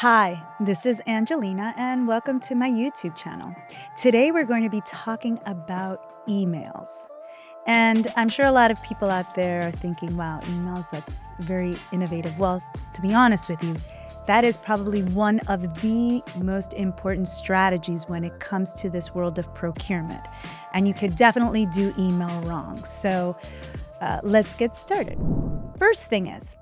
Hi, this is Angelina, and welcome to my YouTube channel. Today, we're going to be talking about emails. And I'm sure a lot of people out there are thinking, wow, emails, that's very innovative. Well, to be honest with you, that is probably one of the most important strategies when it comes to this world of procurement. And you could definitely do email wrong. So let's get started. First thing is,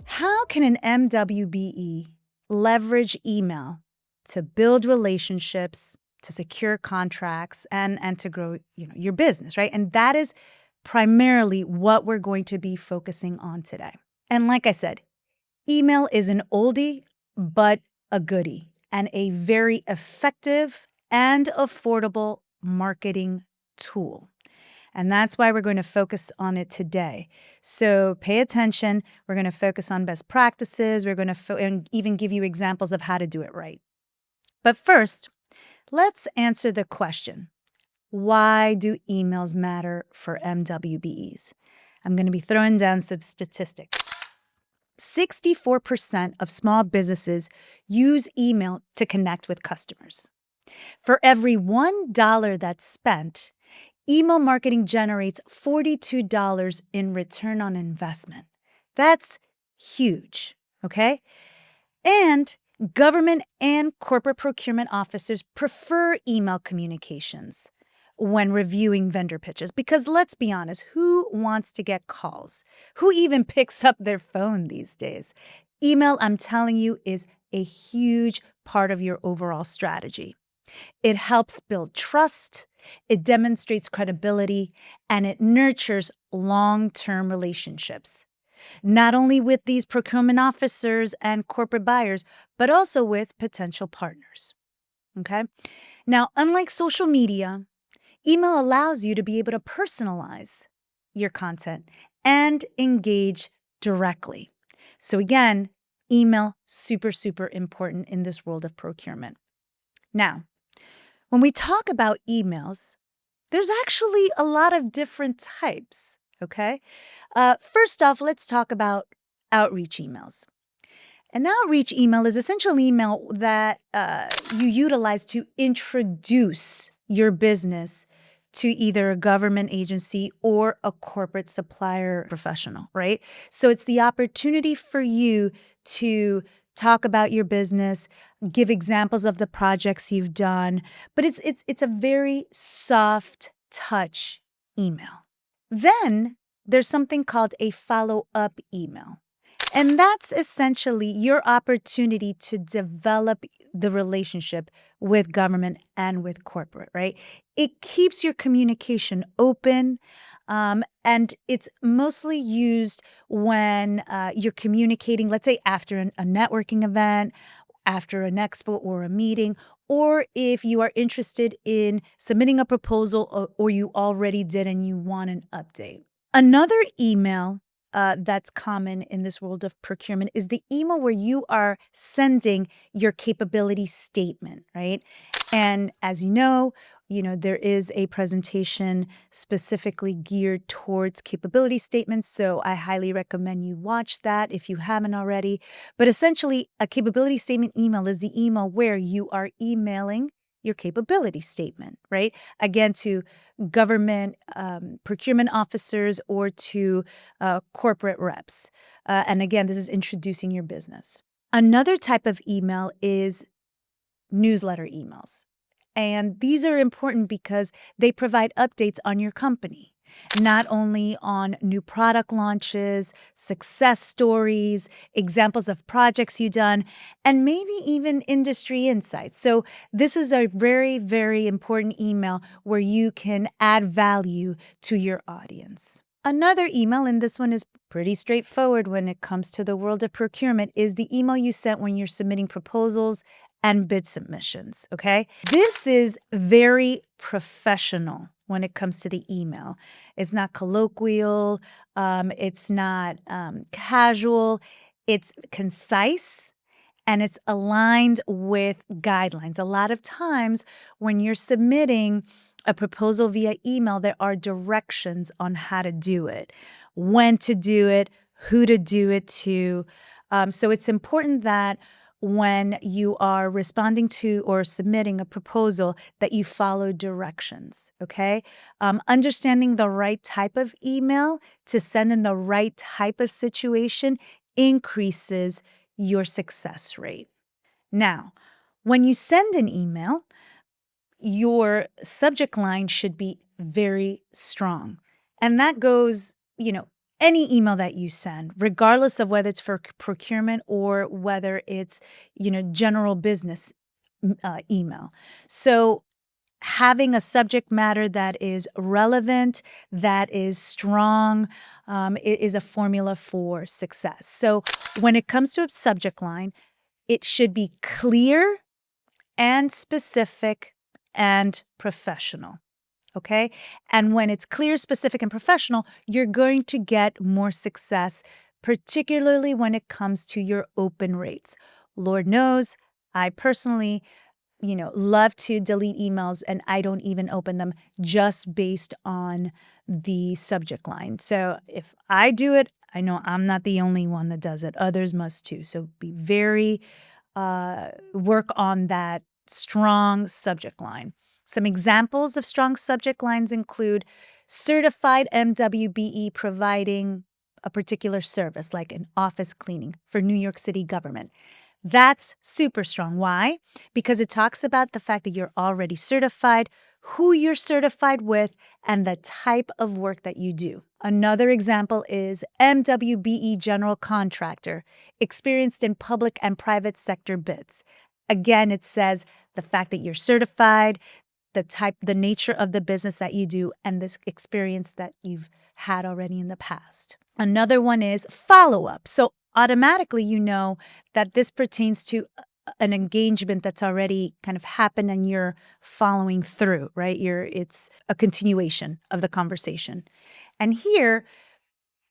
how can an MWBE leverage email to build relationships, to secure contracts, and to grow, your business, right? And that is primarily what we're going to be focusing on today. And like I said, email is an oldie, but a goodie, and a very effective and affordable marketing tool. And that's why we're going to focus on it today. So pay attention. We're going to focus on best practices. We're going to and even give you examples of how to do it right. But first, let's answer the question, why do emails matter for MWBEs? I'm going to be throwing down some statistics. 64% of small businesses use email to connect with customers. For every $1 that's spent, email marketing generates $42 in return on investment. That's huge, okay? And government and corporate procurement officers prefer email communications when reviewing vendor pitches because let's be honest, who wants to get calls? Who even picks up their phone these days? Email, I'm telling you, is a huge part of your overall strategy. It helps build trust, it demonstrates credibility, and it nurtures long-term relationships, not only with these procurement officers and corporate buyers, but also with potential partners. Okay? Now, unlike social media, email allows you to be able to personalize your content and engage directly. So again, email, super, super important in this world of procurement. Now, when we talk about emails, there's actually a lot of different types, okay? First off, let's talk about outreach emails. An outreach email is essentially an email that you utilize to introduce your business to either a government agency or a corporate supplier professional, right? So it's the opportunity for you to talk about your business, give examples of the projects you've done, but it's a very soft touch email. Then there's something called a follow-up email. And that's essentially your opportunity to develop the relationship with government and with corporate, right? It keeps your communication open, and it's mostly used when you're communicating, let's say after a networking event, after an expo or a meeting, or if you are interested in submitting a proposal or you already did and you want an update. Another email that's common in this world of procurement is the email where you are sending your capability statement, right? And as you know, there is a presentation specifically geared towards capability statements, so I highly recommend you watch that if you haven't already. But essentially, a capability statement email is the email where you are emailing your capability statement, right? Again, to government procurement officers or to corporate reps. And again, this is introducing your business. Another type of email is newsletter emails. And these are important because they provide updates on your company, not only on new product launches, success stories, examples of projects you've done, and maybe even industry insights. So this is a very, very important email where you can add value to your audience. Another email, and this one is pretty straightforward when it comes to the world of procurement, is the email you sent when you're submitting proposals and bid submissions, okay? This is very professional when it comes to the email. It's not colloquial, it's not casual, it's concise, and it's aligned with guidelines. A lot of times when you're submitting a proposal via email, there are directions on how to do it, when to do it, who to do it to. So it's important that when you are responding to or submitting a proposal that you follow directions, okay? Understanding the right type of email to send in the right type of situation increases your success rate. Now, when you send an email, your subject line should be very strong. And that goes, any email that you send, regardless of whether it's for procurement or whether it's, general business email. So having a subject matter that is relevant, that is strong, is a formula for success. So when it comes to a subject line, it should be clear and specific and professional. Okay. And when it's clear, specific, and professional, you're going to get more success, particularly when it comes to your open rates. Lord knows, I personally, love to delete emails and I don't even open them just based on the subject line. So if I do it, I know I'm not the only one that does it. Others must too. So be very, work on that strong subject line. Some examples of strong subject lines include certified MWBE providing a particular service, like an office cleaning for New York City government. That's super strong. Why? Because it talks about the fact that you're already certified, who you're certified with, and the type of work that you do. Another example is MWBE general contractor, experienced in public and private sector bids. Again, it says the fact that you're certified, the nature of the business that you do, and this experience that you've had already in the past. Another one is follow-up. So automatically you know that this pertains to an engagement that's already kind of happened and you're following through, right? It's a continuation of the conversation. And here,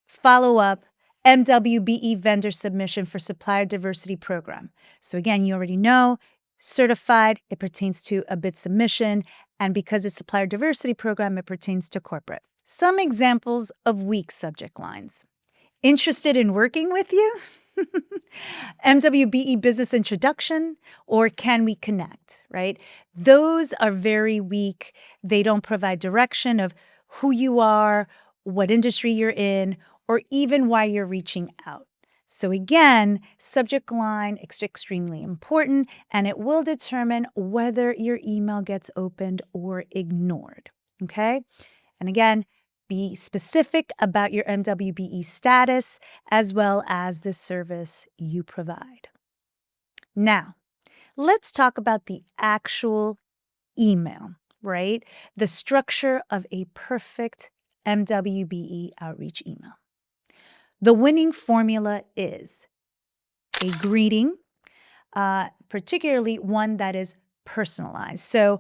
follow-up, MWBE vendor submission for supplier diversity program. So again, you already know, certified, it pertains to a bid submission, and because it's supplier diversity program, it pertains to corporate. Some examples of weak subject lines. Interested in working with you? MWBE business introduction, or can we connect, right? Those are very weak. They don't provide direction of who you are, what industry you're in, or even why you're reaching out. So again, subject line is extremely important, and it will determine whether your email gets opened or ignored, okay? And again, be specific about your MWBE status as well as the service you provide. Now, let's talk about the actual email, right? The structure of a perfect MWBE outreach email. The winning formula is a greeting, particularly one that is personalized. So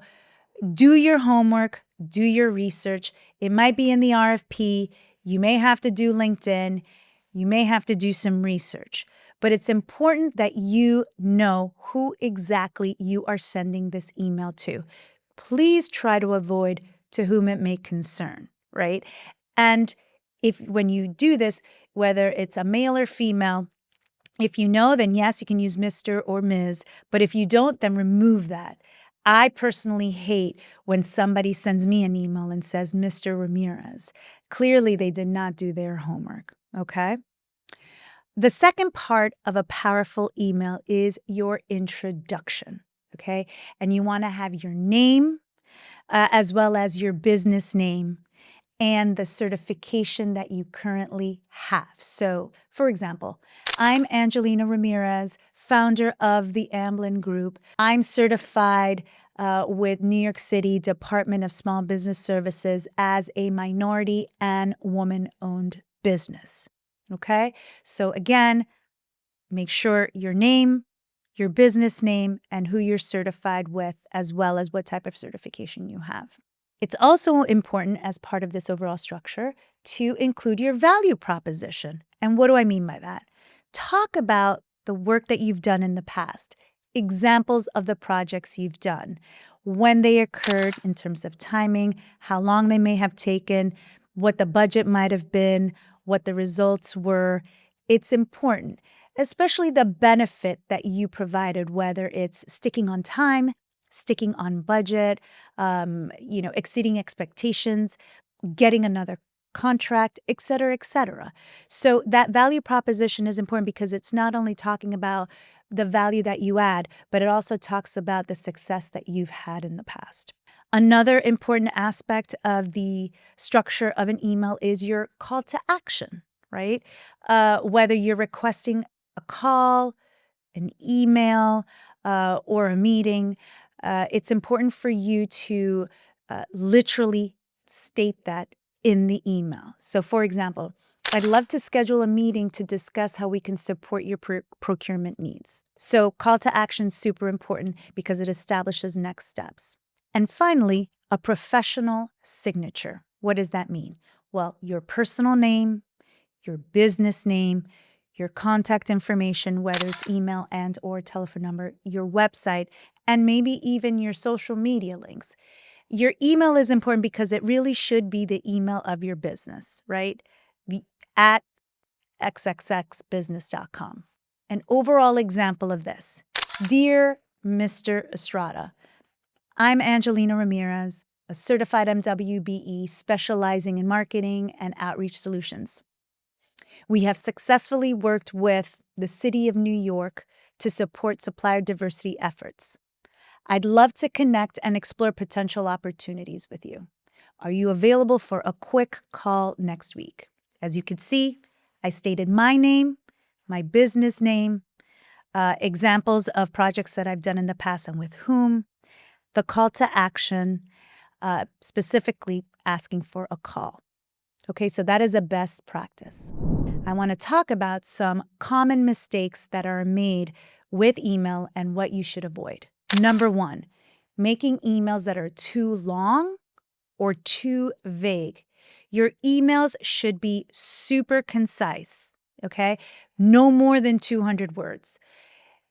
do your homework, do your research. It might be in the RFP. You may have to do LinkedIn. You may have to do some research. But it's important that you know who exactly you are sending this email to. Please try to avoid to whom it may concern, right? And when you do this, whether it's a male or female, if you know, then yes, you can use Mr. or Ms. But if you don't, then remove that. I personally hate when somebody sends me an email and says, Mr. Ramirez. Clearly, they did not do their homework, okay? The second part of a powerful email is your introduction, okay? And you want to have your name as well as your business name and the certification that you currently have. So, for example, I'm Angelina Ramirez, founder of the Amblin Group. I'm certified with New York City Department of Small Business Services as a minority and woman-owned business. Okay? So again, make sure your name, your business name, and who you're certified with, as well as what type of certification you have. It's also important as part of this overall structure to include your value proposition. And what do I mean by that? Talk about the work that you've done in the past, examples of the projects you've done, when they occurred in terms of timing, how long they may have taken, what the budget might have been, what the results were. It's important. especially the benefit that you provided, whether it's sticking on time, sticking on budget, exceeding expectations, getting another contract, et cetera, et cetera. So that value proposition is important because it's not only talking about the value that you add, but it also talks about the success that you've had in the past. Another important aspect of the structure of an email is your call to action, right? Whether you're requesting a call, an email, or a meeting, it's important for you to literally state that in the email. So, for example, I'd love to schedule a meeting to discuss how we can support your procurement needs. So, call to action is super important because it establishes next steps. And finally, a professional signature. What does that mean? Well, your personal name, your business name, your contact information, whether it's email and or telephone number, your website, and maybe even your social media links. Your email is important because it really should be the email of your business, right? At xxxbusiness.com. An overall example of this. Dear Mr. Estrada, I'm Angelina Ramirez, a certified MWBE specializing in marketing and outreach solutions. We have successfully worked with the City of New York to support supplier diversity efforts. I'd love to connect and explore potential opportunities with you. Are you available for a quick call next week? As you can see, I stated my name, my business name, examples of projects that I've done in the past and with whom, the call to action, specifically asking for a call. Okay, so that is a best practice. I want to talk about some common mistakes that are made with email and what you should avoid. Number one, making emails that are too long or too vague. Your emails should be super concise, okay? No more than 200 words.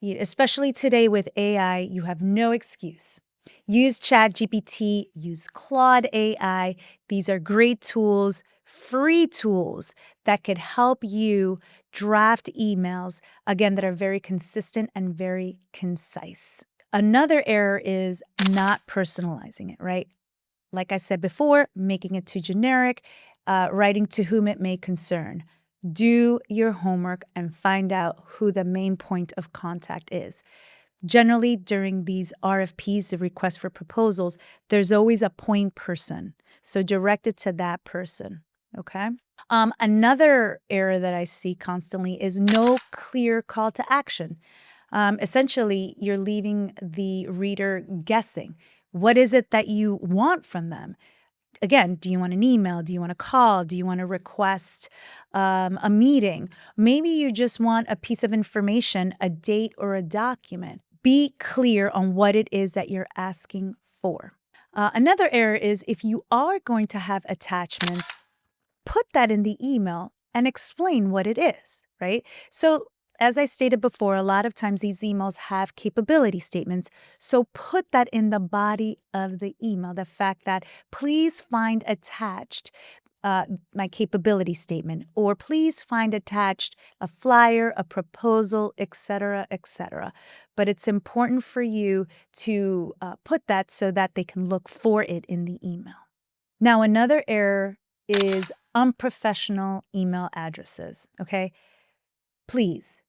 Especially today with AI, you have no excuse. Use ChatGPT, use Claude AI. These are great tools, free tools that could help you draft emails, again, that are very consistent and very concise. Another error is not personalizing it, right? Like I said before, making it too generic, writing to whom it may concern. Do your homework and find out who the main point of contact is. Generally, during these RFPs, the request for proposals, there's always a point person. So direct it to that person, okay? Another error that I see constantly is no clear call to action. Essentially, you're leaving the reader guessing. What is it that you want from them? Again, do you want an email? Do you want a call? Do you want to request a meeting? Maybe you just want a piece of information, a date or a document. Be clear on what it is that you're asking for. Another error is if you are going to have attachments, put that in the email and explain what it is, right? So as I stated before, a lot of times these emails have capability statements. So put that in the body of the email, the fact that please find attached my capability statement, or please find attached a flyer, a proposal, etc., etc. But it's important for you to put that so that they can look for it in the email. Now, another error is unprofessional email addresses, okay? Please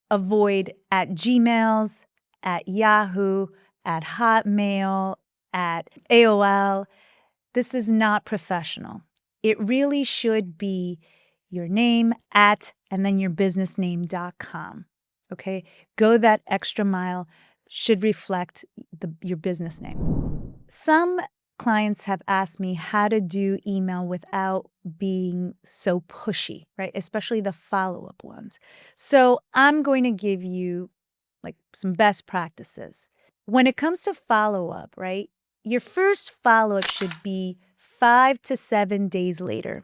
avoid at Gmails, at Yahoo, at Hotmail, at AOL. This is not professional. It really should be your name at and then your businessname.com. Okay? Go that extra mile, should reflect your business name. Some clients have asked me how to do email without being so pushy, right? Especially the follow-up ones. So I'm going to give you like some best practices. When it comes to follow-up, right? Your first follow-up should be 5 to 7 days later.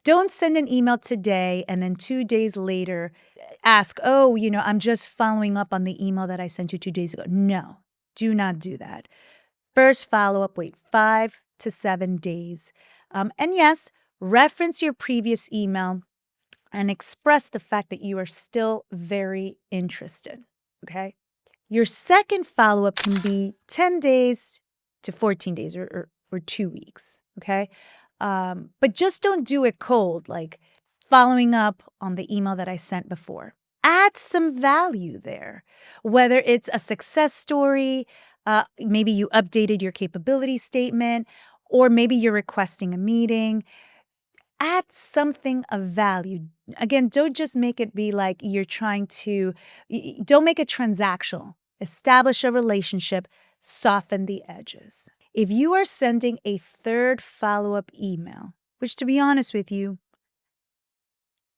Don't send an email today and then 2 days later ask, I'm just following up on the email that I sent you 2 days ago. No, do not do that. First follow-up, wait 5 to 7 days. And yes, reference your previous email and express the fact that you are still very interested, okay? Your second follow-up can be 10 days to 14 days or 2 weeks, okay? But just don't do it cold, like following up on the email that I sent before. Add some value there, whether it's a success story, maybe you updated your capability statement, or maybe you're requesting a meeting. Add something of value. Again, don't just make it be like you're trying to, don't make it transactional. Establish a relationship, soften the edges. If you are sending a third follow-up email, which to be honest with you,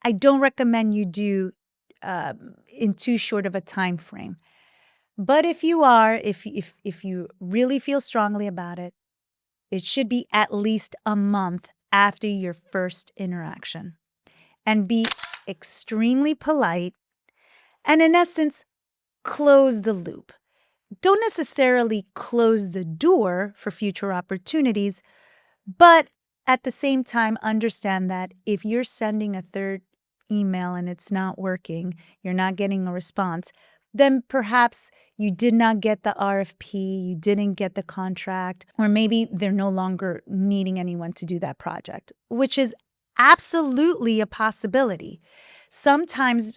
I don't recommend you do in too short of a time frame. But if you are, if you really feel strongly about it, it should be at least a month after your first interaction. And be extremely polite and, in essence, close the loop. Don't necessarily close the door for future opportunities, but at the same time, understand that if you're sending a third email and it's not working, you're not getting a response, then perhaps you did not get the RFP, you didn't get the contract, or maybe they're no longer needing anyone to do that project, which is absolutely a possibility. Sometimes,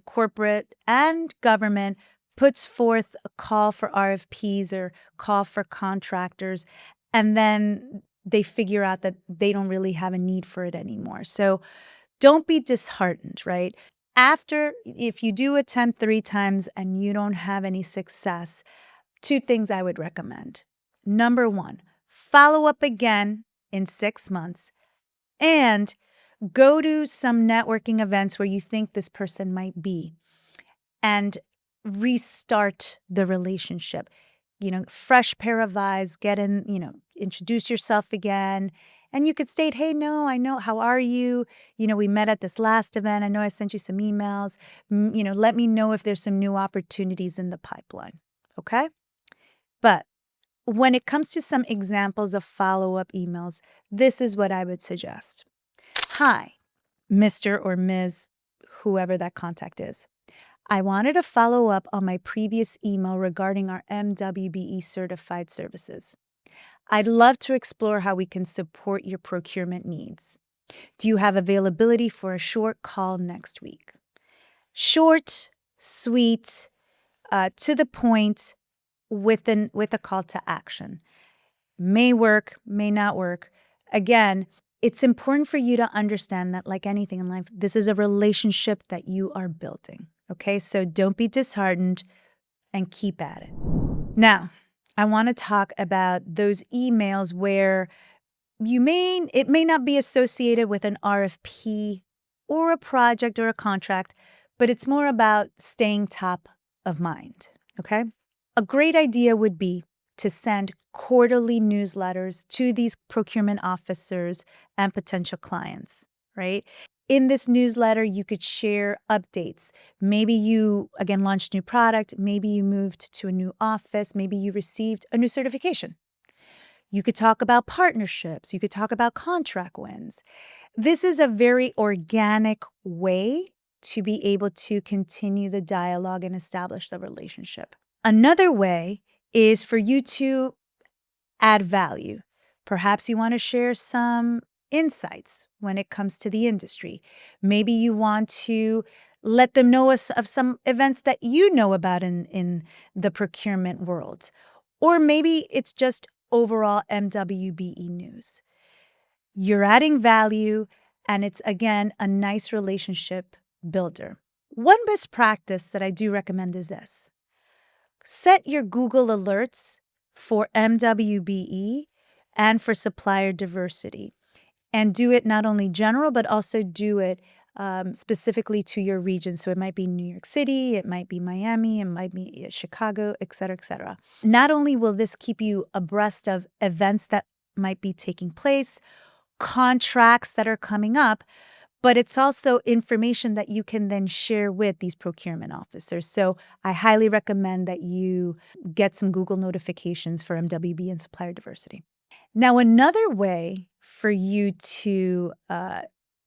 corporate and government puts forth a call for RFPs or call for contractors, and then they figure out that they don't really have a need for it anymore. So don't be disheartened, right? If you do attempt 3 times and you don't have any success, 2 things I would recommend. Number 1, follow up again in 6 months and go to some networking events where you think this person might be and restart the relationship. Fresh pair of eyes, get in, introduce yourself again. And you could state, hey, no, I know, how are you? We met at this last event. I know I sent you some emails. Let me know if there's some new opportunities in the pipeline. Okay? But when it comes to some examples of follow-up emails, this is what I would suggest. Hi, Mr. or Ms., whoever that contact is. I wanted to follow up on my previous email regarding our MWBE certified services. I'd love to explore how we can support your procurement needs. Do you have availability for a short call next week? Short, sweet, to the point, with a call to action. May work, may not work. Again, it's important for you to understand that, like anything in life, this is a relationship that you are building. Okay, so don't be disheartened and keep at it. Now, I want to talk about those emails where it may not be associated with an RFP or a project or a contract, but it's more about staying top of mind. Okay, a great idea would be to send quarterly newsletters to these procurement officers and potential clients, right? In this newsletter, you could share updates. Maybe you, again, launched a new product. Maybe you moved to a new office. Maybe you received a new certification. You could talk about partnerships. You could talk about contract wins. This is a very organic way to be able to continue the dialogue and establish the relationship. Another way is for you to add value. Perhaps you want to share some insights when it comes to the industry. Maybe you want to let them know of some events that you know about in the procurement world. Or maybe it's just overall MWBE news. You're adding value, and it's, again, a nice relationship builder. One best practice that I do recommend is this. Set your Google alerts for MWBE and for supplier diversity. And do it not only general, but also do it specifically to your region. So it might be New York City, it might be Miami, it might be Chicago, et cetera, et cetera. Not only will this keep you abreast of events that might be taking place, contracts that are coming up, but it's also information that you can then share with these procurement officers. So I highly recommend that you get some Google notifications for MWB and supplier diversity. Now, another way for you to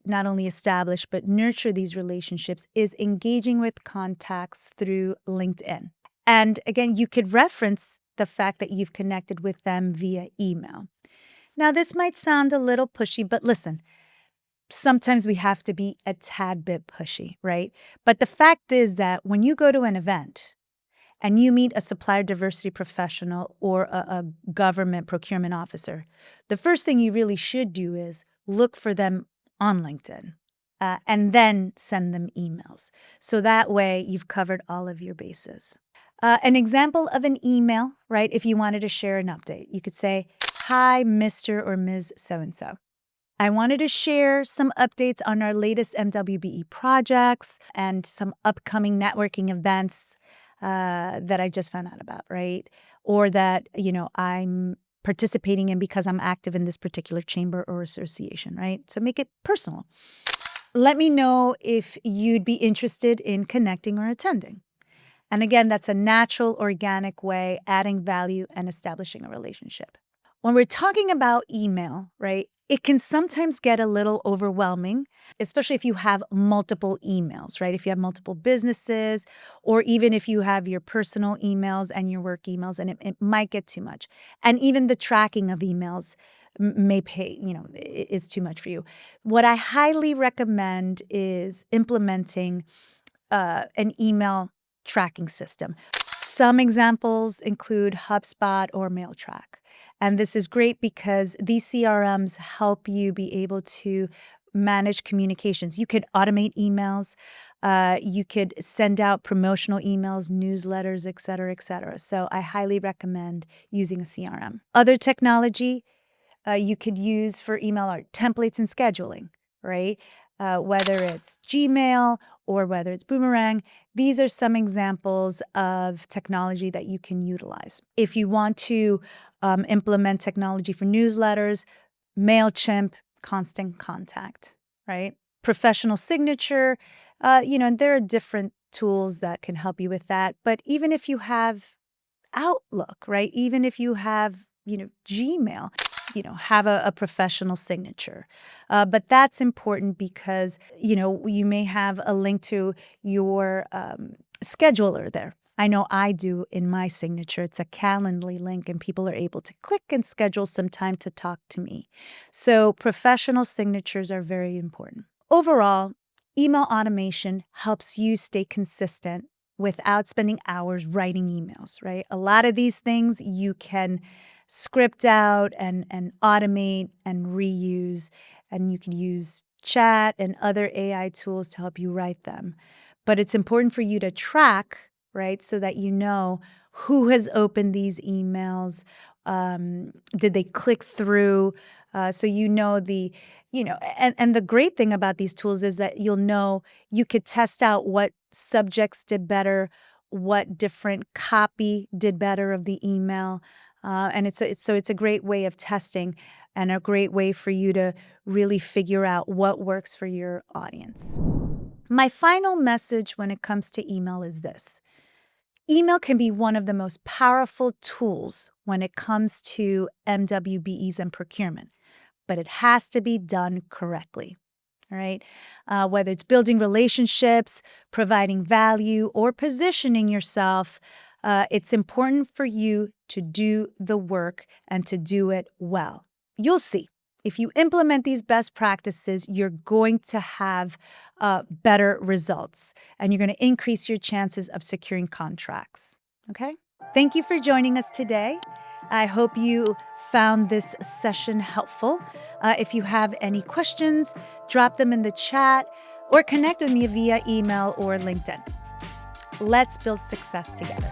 not only establish but nurture these relationships is engaging with contacts through LinkedIn. And again, you could reference the fact that you've connected with them via email. Now, this might sound a little pushy, but listen, sometimes we have to be a tad bit pushy, right? But the fact is that when you go to an event and you meet a supplier diversity professional or a government procurement officer, the first thing you really should do is look for them on LinkedIn and then send them emails. So that way you've covered all of your bases. An example of an email, right? If you wanted to share an update, you could say, "Hi, Mr. or Ms. So-and-so. I wanted to share some updates on our latest MWBE projects and some upcoming networking events that I just found out about, right? Or that, I'm participating in because I'm active in this particular chamber or association, right? So make it personal. Let me know if you'd be interested in connecting or attending." And again, that's a natural, organic way, adding value and establishing a relationship. When we're talking about email, right, it can sometimes get a little overwhelming, especially if you have multiple emails, right? If you have multiple businesses, or even if you have your personal emails and your work emails, and it might get too much. And even the tracking of emails may is too much for you. What I highly recommend is implementing an email tracking system. Some examples include HubSpot or MailTrack. And this is great because these CRMs help you be able to manage communications. You could automate emails. You could send out promotional emails, newsletters, et cetera, et cetera. So I highly recommend using a CRM. Other technology you could use for email are templates and scheduling, right? Whether it's Gmail or whether it's Boomerang, these are some examples of technology that you can utilize. If you want to implement technology for newsletters, MailChimp, Constant Contact, right? Professional signature, and there are different tools that can help you with that. But even if you have Outlook, right? Even if you have, Gmail, have a professional signature. But that's important because, you may have a link to your scheduler there. I know I do in my signature. It's a Calendly link, and people are able to click and schedule some time to talk to me. So professional signatures are very important. Overall, email automation helps you stay consistent without spending hours writing emails, right? A lot of these things you can script out and automate and reuse, and you can use chat and other AI tools to help you write them. But it's important for you to track, right, so that you know who has opened these emails, did they click through, so and the great thing about these tools is that you could test out what subjects did better, what different copy did better of the email. And it's a great way of testing and a great way for you to really figure out what works for your audience. My final message when it comes to email is this. Email can be one of the most powerful tools when it comes to MWBEs and procurement, but it has to be done correctly. All right. Whether it's building relationships, providing value, or positioning yourself, it's important for you to do the work and to do it well. You'll see. If you implement these best practices, you're going to have better results, and you're going to increase your chances of securing contracts. Okay? Thank you for joining us today. I hope you found this session helpful. If you have any questions, drop them in the chat or connect with me via email or LinkedIn. Let's build success together.